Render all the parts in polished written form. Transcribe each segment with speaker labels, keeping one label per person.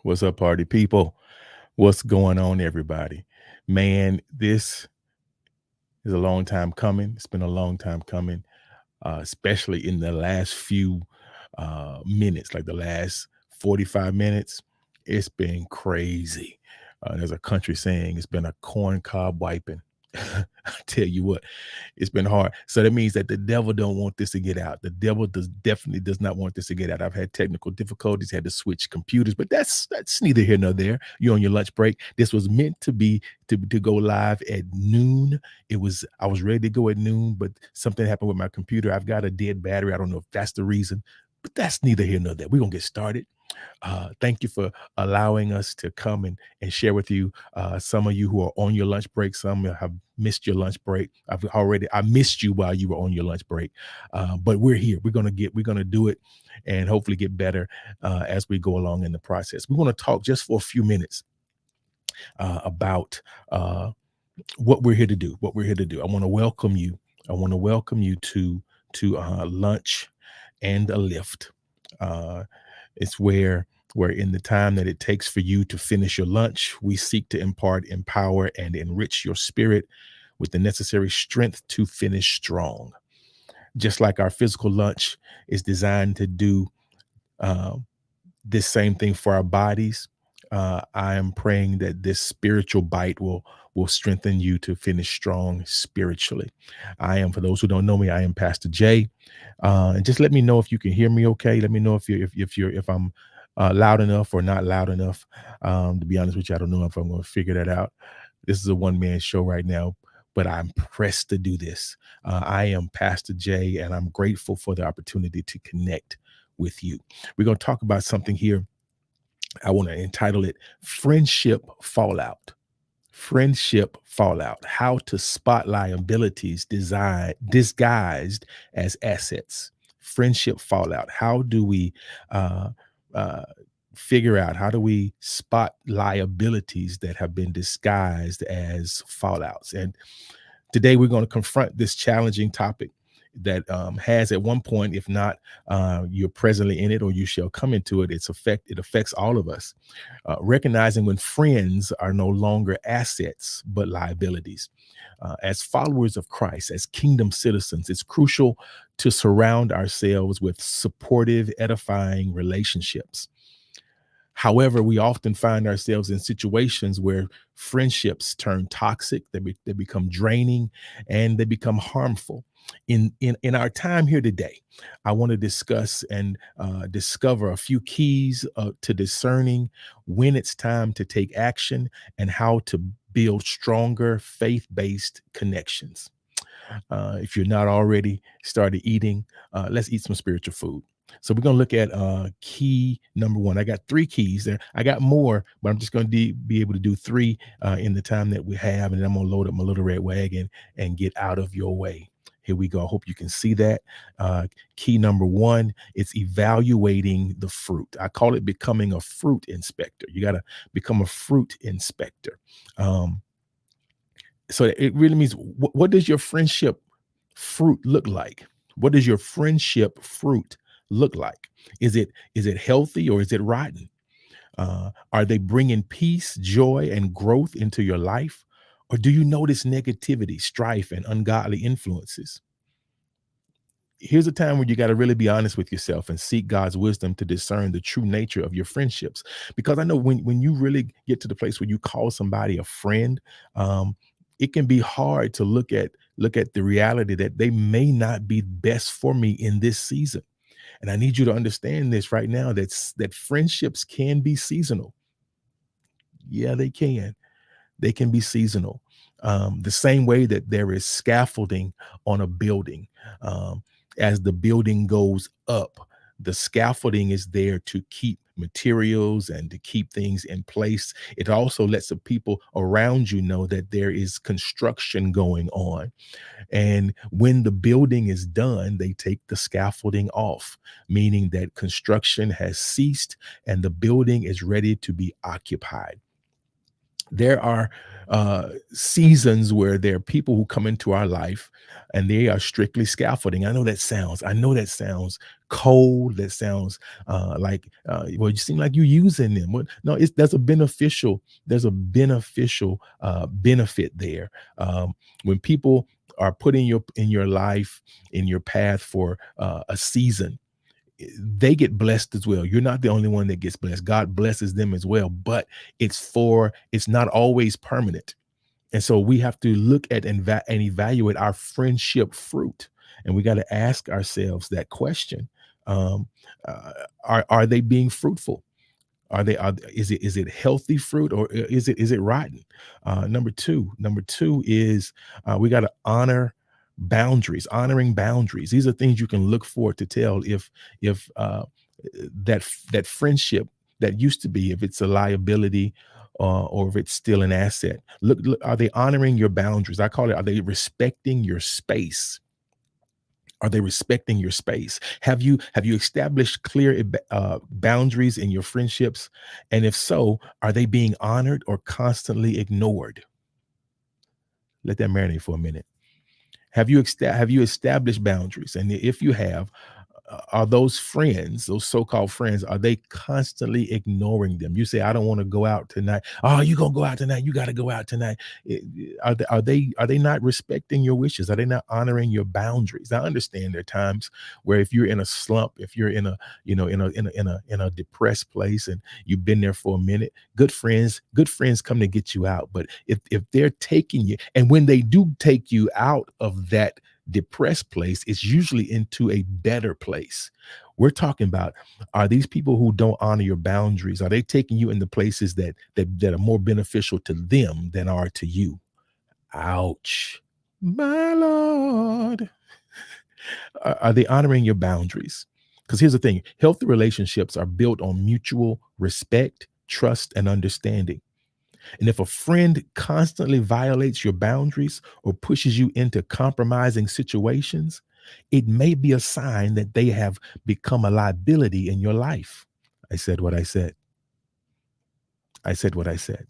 Speaker 1: What's up, party people? What's going on, everybody? Man, this is a long time coming. It's been a long time coming, especially in the last few minutes, like the last 45 minutes. It's been crazy. There's a country saying it's been a corn cob wiping. I tell you what, it's been hard. So that means that the devil don't want this to get out. The devil definitely does not want this to get out. I've had technical difficulties, had to switch computers, but that's neither here nor there. You're on your lunch break. This was meant to be to go live at noon. I was ready to go at noon, but something happened with my computer. I've got a dead battery. I don't know if that's the reason, but that's neither here nor there. We're gonna get started. Thank you for allowing us to come and share with you. Some of you who are on your lunch break, some have missed your lunch break. I missed you while you were on your lunch break, but we're here. We're gonna do it, and hopefully get better as we go along in the process. We want to talk just for a few minutes about what we're here to do. What we're here to do. I want to welcome you. I want to welcome you to lunch and a lift. It's where in the time that it takes for you to finish your lunch, we seek to impart, empower, and enrich your spirit with the necessary strength to finish strong. Just like our physical lunch is designed to do uh, this same thing for our bodies, I am praying that this spiritual bite will strengthen you to finish strong spiritually. For those who don't know me, I am Pastor Jay. And just let me know if you can hear me okay. Let me know if I'm loud enough or not loud enough. To be honest with you, I don't know if I'm going to figure that out. This is a one-man show right now, but I'm pressed to do this. I am Pastor Jay, and I'm grateful for the opportunity to connect with you. We're going to talk about something here. I want to entitle it Friendship Fallout. Friendship fallout, how to spot liabilities disguised as assets. Friendship fallout. How do we uh, uh, figure out, how do we spot liabilities that have been disguised as fallouts? And today we're going to confront this challenging topic that has at one point, if not you're presently in it or you shall come into it, it affects all of us. Recognizing when friends are no longer assets but liabilities. As followers of Christ, as kingdom citizens, it's crucial to surround ourselves with supportive, edifying relationships. However, we often find ourselves in situations where friendships turn toxic, they become draining, and they become harmful. In our time here today, I want to discuss and discover a few keys to discerning when it's time to take action and how to build stronger faith-based connections. If you're not already started eating, let's eat some spiritual food. So we're going to look at key number one. I got three keys there. I got more, but I'm just going to be able to do three in the time that we have. And then I'm going to load up my little red wagon and get out of your way. Here we go. I hope you can see that. Key number one, it's evaluating the fruit. I call it becoming a fruit inspector. You got to become a fruit inspector. So it really means, what does your friendship fruit look like? What does your friendship fruit look like? Is it healthy or is it rotten? Are they bringing peace, joy, and growth into your life? Or do you notice negativity, strife, and ungodly influences? Here's a time where you got to really be honest with yourself and seek God's wisdom to discern the true nature of your friendships. Because I know when you really get to the place where you call somebody a friend, it can be hard to look at the reality that they may not be best for me in this season. And I need you to understand this right now, that friendships can be seasonal. Yeah, they can. They can be seasonal. The same way that there is scaffolding on a building. As the building goes up, the scaffolding is there to keep materials and to keep things in place. It also lets the people around you know that there is construction going on. And when the building is done, they take the scaffolding off, meaning that construction has ceased and the building is ready to be occupied. There are seasons where there are people who come into our life and they are strictly scaffolding. I know that sounds cold. That sounds like, well, you seem like you're using them. No, there's a beneficial benefit there. When people are put in your life, in your path for a season, they get blessed as well. You're not the only one that gets blessed. God blesses them as well, but it's not always permanent. And so we have to look at and evaluate our friendship fruit. And we got to ask ourselves that question. Um, uh, are they being fruitful? Is it healthy fruit, or is it rotten? Number two is we got to honor boundaries, honoring boundaries. These are things you can look for to tell if that friendship that used to be, if it's a liability, or if it's still an asset. Look, are they honoring your boundaries? I call it, are they respecting your space? Are they respecting your space? Have you established clear boundaries in your friendships? And if so, are they being honored or constantly ignored? Let that marinate for a minute. Have you established boundaries? And if you have, are those friends, those so-called friends, are they constantly ignoring them? You say, I don't want to go out tonight. Oh, you gonna go out tonight? You got to go out tonight. Are they not respecting your wishes? Are they not honoring your boundaries? I understand there are times where if you're in a slump, if you're in a in a depressed place and you've been there for a minute, good friends come to get you out. But if they're taking you, and when they do take you out of that depressed place, it's usually into a better place. We're talking about, are these people who don't honor your boundaries, are they taking you into places that are more beneficial to them than are to you? Ouch. My Lord. Are they honoring your boundaries? Because here's the thing, healthy relationships are built on mutual respect, trust, and understanding. And if a friend constantly violates your boundaries or pushes you into compromising situations, it may be a sign that they have become a liability in your life. I said what I said. I said what I said.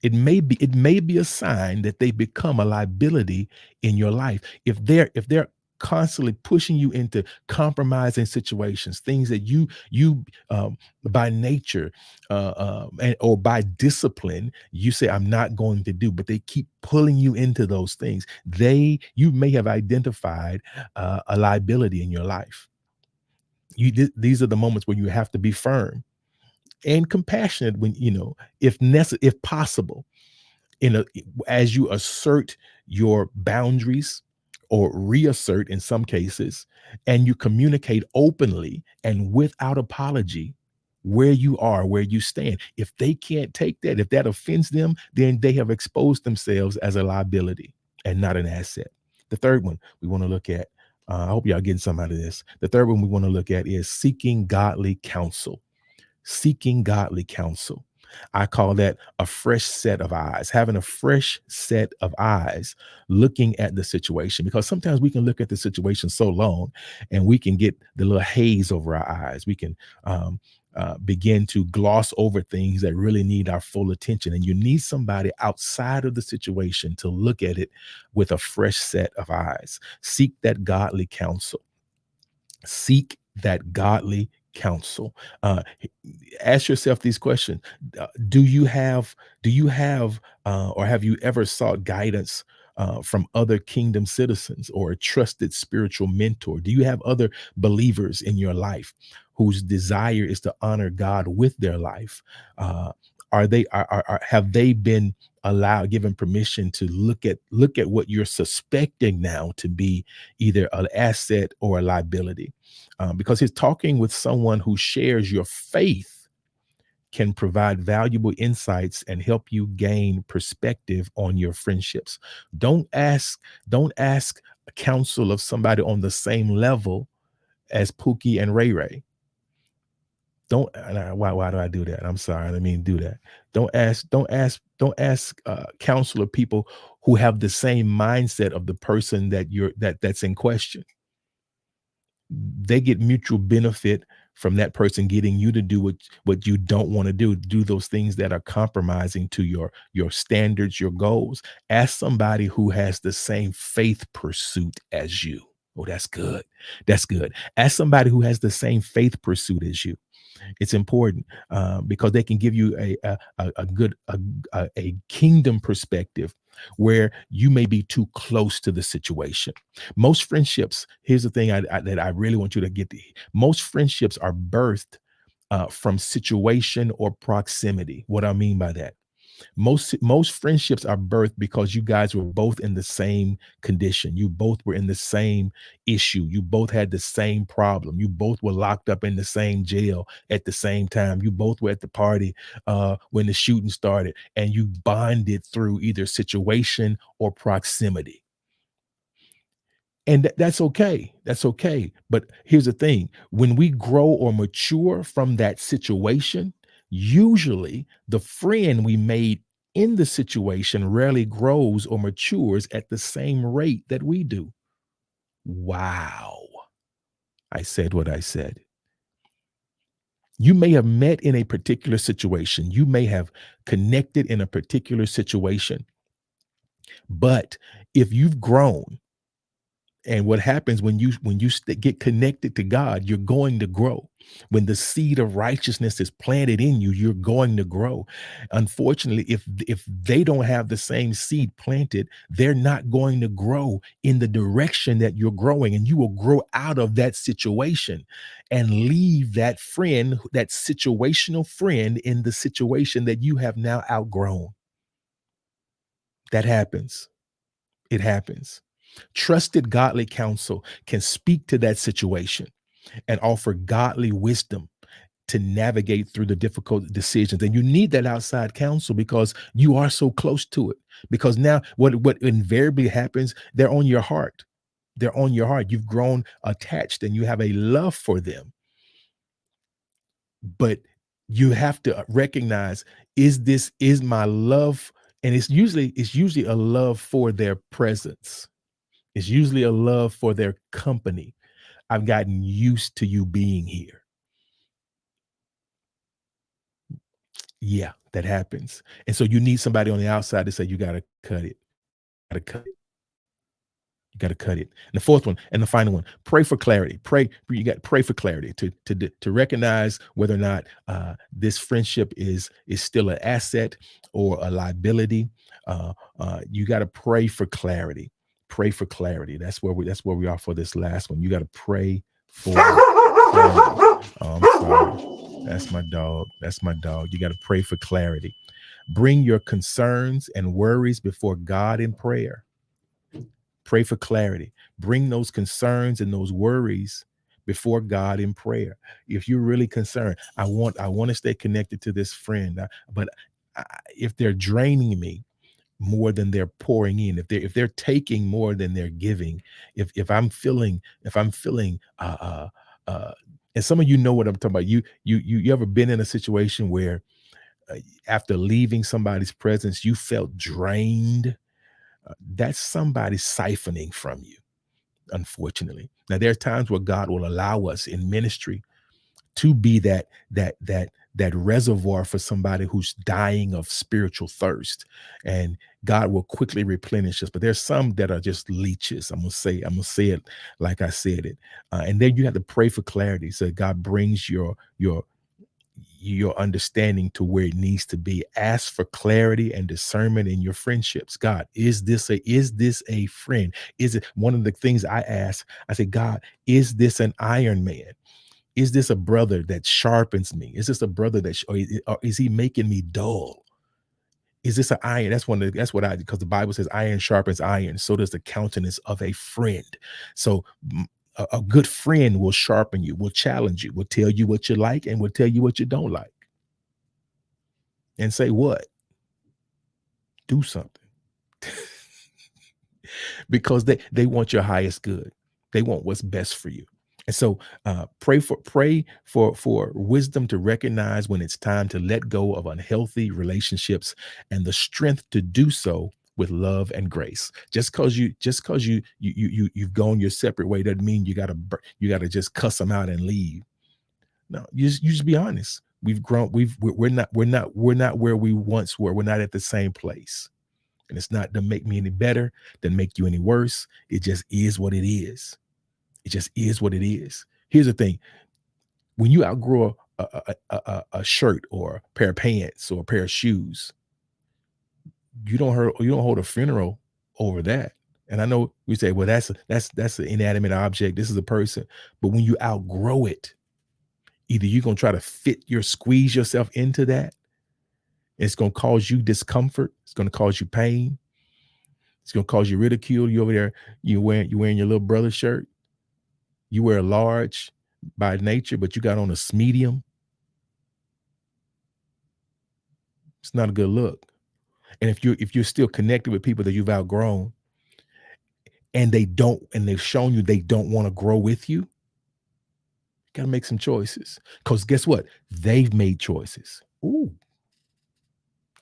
Speaker 1: It may be a sign that they become a liability in your life. If they're constantly pushing you into compromising situations, things that you by nature, or by discipline, you say, I'm not going to do, but they keep pulling you into those things. You may have identified a liability in your life. These are the moments where you have to be firm and compassionate, when if possible, in a as you assert your boundaries, or reassert in some cases, and you communicate openly and without apology where you are, where you stand. If they can't take that, if that offends them, then they have exposed themselves as a liability and not an asset. The third one we want to look at, I hope y'all getting some out of this. The third one we want to look at is seeking godly counsel. Seeking godly counsel. I call that a fresh set of eyes, having a fresh set of eyes looking at the situation, because sometimes we can look at the situation so long and we can get the little haze over our eyes. We can begin to gloss over things that really need our full attention. And you need somebody outside of the situation to look at it with a fresh set of eyes. Seek that godly counsel. Seek that godly counsel. Ask yourself these questions. Do you have or have you ever sought guidance from other kingdom citizens, or a trusted spiritual mentor? Do you have other believers in your life whose desire is to honor God with their life? Have they been given permission to look at what you're suspecting now to be either an asset or a liability? Because he's talking with someone who shares your faith can provide valuable insights and help you gain perspective on your friendships. Don't ask counsel of somebody on the same level as Pookie and Ray Ray. Why do I do that? I'm sorry, I didn't mean to do that. Don't ask counsel of people who have the same mindset of the person that's in question. They get mutual benefit from that person getting you to do what you don't want to do those things that are compromising to your standards, your goals. Ask somebody who has the same faith pursuit as you. Oh, that's good. That's good. Ask somebody who has the same faith pursuit as you. It's important because they can give you a good a kingdom perspective where you may be too close to the situation. Most friendships, here's the thing that I really want you to get. Most friendships are birthed from situation or proximity. What I mean by that, most friendships are birthed because you guys were both in the same condition. You both were in the same issue. You both had the same problem. You both were locked up in the same jail at the same time. You both were at the party when the shooting started, and you bonded through either situation or proximity. And that's okay. That's okay. But here's the thing, when we grow or mature from that situation, usually the friend we made in the situation rarely grows or matures at the same rate that we do. Wow. I said what I said. You may have met in a particular situation. You may have connected in a particular situation. But if you've grown, and what happens when you get connected to God, you're going to grow. When the seed of righteousness is planted in you, you're going to grow. Unfortunately, if they don't have the same seed planted, they're not going to grow in the direction that you're growing, and you will grow out of that situation and leave that friend, that situational friend, in the situation that you have now outgrown. That happens. It happens. Trusted godly counsel can speak to that situation and offer godly wisdom to navigate through the difficult decisions. And you need that outside counsel because you are so close to it. Because now what invariably happens, they're on your heart. They're on your heart. You've grown attached and you have a love for them. But you have to recognize, is my love, and it's usually a love for their presence. It's usually a love for their company. I've gotten used to you being here. Yeah, that happens. And so you need somebody on the outside to say, you got to cut it. Got to cut it. You got to cut it. And the fourth one and the final one, pray for clarity. Pray, you got to pray for clarity to recognize whether or not this friendship is still an asset or a liability. You got to pray for clarity. Pray for clarity. That's where we are for this last one. You got to pray for clarity. Oh, I'm sorry. That's my dog. That's my dog. You got to pray for clarity. Bring your concerns and worries before God in prayer. Pray for clarity. Bring those concerns and those worries before God in prayer. If you're really concerned, I want to stay connected to this friend, but if they're draining me more than they're pouring in, if they're taking more than they're giving, if I'm feeling and some of you know what I'm talking about. You ever been in a situation where after leaving somebody's presence, you felt drained? That's somebody siphoning from you, unfortunately. Now there are times where God will allow us in ministry to be that reservoir for somebody who's dying of spiritual thirst, and God will quickly replenish us. But there's some that are just leeches. I'm gonna say it like I said it, and then you have to pray for clarity, so God brings your understanding to where it needs to be. Ask for clarity and discernment in your friendships. God, is this a friend? Is it one of the things I ask? I say, God, is this an iron man? Is this a brother that sharpens me? Is this a brother or is he making me dull? Is this an iron? That's what I, because the Bible says iron sharpens iron. So does the countenance of a friend. So a good friend will sharpen you, will challenge you, will tell you what you like and will tell you what you don't like, and say what? Do something. Because they want your highest good. They want what's best for you. And so pray for wisdom to recognize when it's time to let go of unhealthy relationships, and the strength to do so with love and grace. Just because you've gone your separate way doesn't mean you gotta just cuss them out and leave. No, you just be honest. We've grown. We're not where we once were. We're not at the same place. And it's not to make me any better, than make you any worse. It just is what it is. It just is what it is. Here's the thing: when you outgrow a shirt or a pair of pants or a pair of shoes, you don't hold a funeral over that. And I know we say, well, that's an inanimate object. This is a person. But when you outgrow it, either you're gonna try to squeeze yourself into that. It's gonna cause you discomfort. It's gonna cause you pain. It's gonna cause you ridicule. You over there, you wearing your little brother's shirt. You wear a large by nature, but you got on a medium. It's not a good look. And if you're still connected with people that you've outgrown, and they've shown you they don't want to grow with you, got to make some choices. Because guess what? They've made choices. Ooh,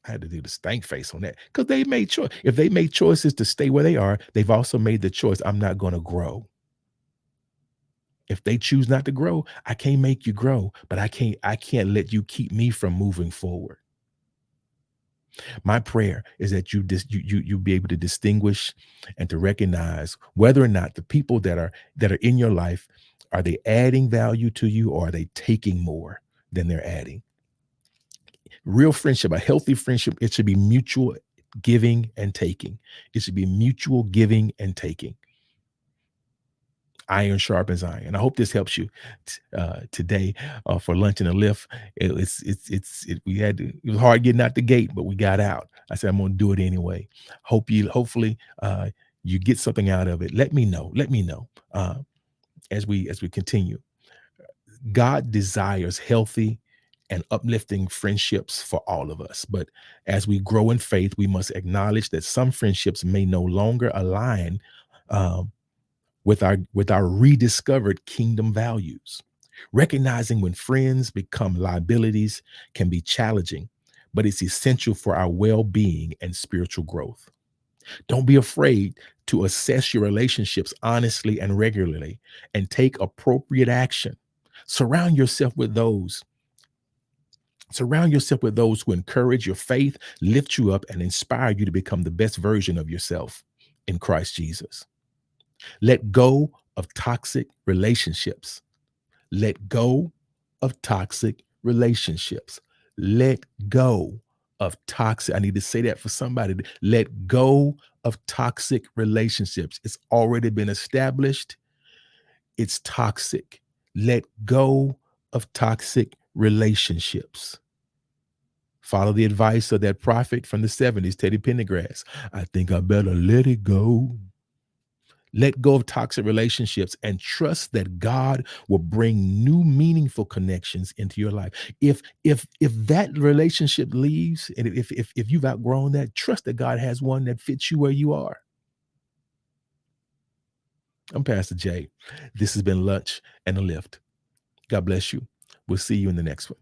Speaker 1: I had to do the stank face on that because they made choice. If they made choices to stay where they are, they've also made the choice. I'm not going to grow. If they choose not to grow, I can't make you grow, but I can't let you keep me from moving forward. My prayer is that you be able to distinguish and to recognize whether or not the people that are in your life, are they adding value to you, or are they taking more than they're adding. Real friendship, a healthy friendship, it should be mutual giving and taking. It should be mutual giving and taking. Iron sharpens iron. And I hope this helps you today for lunch and a lift. It was hard getting out the gate, but we got out. I said I'm going to do it anyway. Hopefully you get something out of it. Let me know. Let me know as we continue. God desires healthy and uplifting friendships for all of us. But as we grow in faith, we must acknowledge that some friendships may no longer align um, with our rediscovered kingdom values. Recognizing when friends become liabilities can be challenging, but it's essential for our well-being and spiritual growth. Don't be afraid to assess your relationships honestly and regularly and take appropriate action. Surround yourself with those Surround yourself with those who encourage your faith, lift you up, and inspire you to become the best version of yourself in Christ Jesus. Let go of toxic relationships. Let go of toxic relationships. Let go of toxic. I need to say that for somebody. Let go of toxic relationships. It's already been established. It's toxic. Let go of toxic relationships. Follow the advice of that prophet from the 70s, Teddy Pendergrass. I think I better let it go. Let go of toxic relationships and trust that God will bring new meaningful connections into your life. If that relationship leaves, and if you've outgrown that, trust that God has one that fits you where you are. I'm Pastor Jay. This has been Lunch and a Lift. God bless you. We'll see you in the next one.